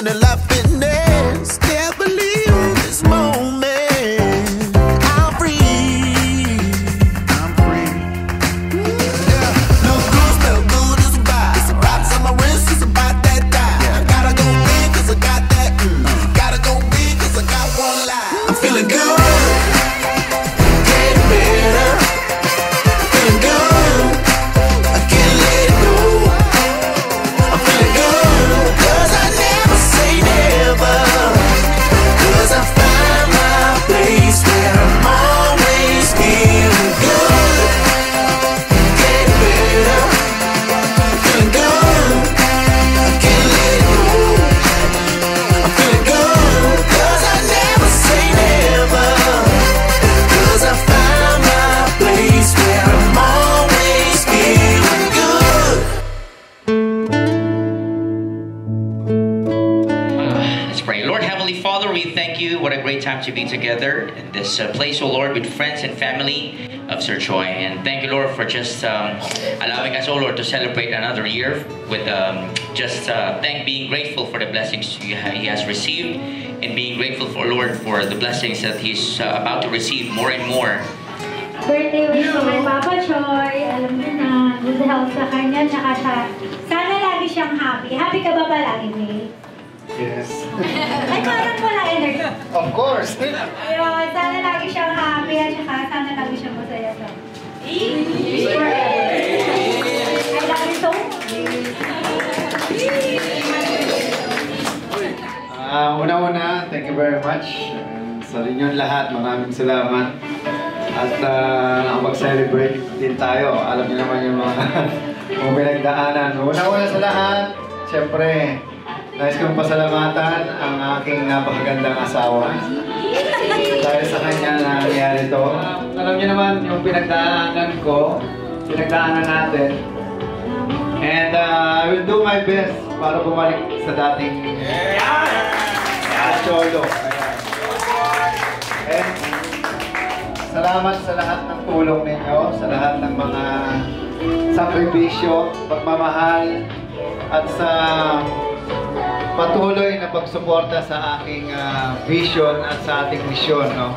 fun and happiness. Never leave this moment. I'm free. I'm free. Yeah. Look good, smell good, it's a vibe. It's a vibe on my wrist, it's about that time. Gotta go big, cause I got that. Gotta go big, cause I got one life. I'm feeling good. Getting better. Feeling good. I can't let it go. I'm feeling good. Cause I never say never. Cause I find my place where I'm always feeling good. Getting better. Feeling good. I can't let it go. I'm feeling good. Cause I never say never. Cause I find my place where I'm always feeling good. Let's pray. Lord Heavenly Father, we thank you. What a great time to be together in this place, oh Lord, with friends and family of Sir Choi. And thank you, Lord, for just allowing us, oh Lord, to celebrate another year with being grateful for the blessings he has received, and being grateful for Lord for the blessings that he's about to receive more and more. Birthday wish ko kay Papa Choi. Alam niyo na, good health sa kanya, tsaka siya. Sana lagi siyang happy. Happy ka ba palagi, May? Yes. Ay, parang wala energy. Of course. Ayun, sana lagi siyang happy, at saka sana lagi siyang masaya sa. I love you so much. Una-una, thank you very much. Sa inyong lahat, maraming salamat. At nakapag-celebrate din tayo. Alam niyo naman yung mga pinagdaanan. Una-una sa lahat, siyempre, nais kong pasalamatan ang aking napakagandang asawa. Dahil sa kanya nangyari ito. Alam niyo naman yung pinagdaanan ko, pinagdaanan natin. And I will do my best para bumalik sa dating Cholo. And salamat sa lahat ng tulong ninyo, sa lahat ng mga sakripisyo, pagmamahal, at sa patuloy na pagsuporta sa aking vision at sa ating misyon, no?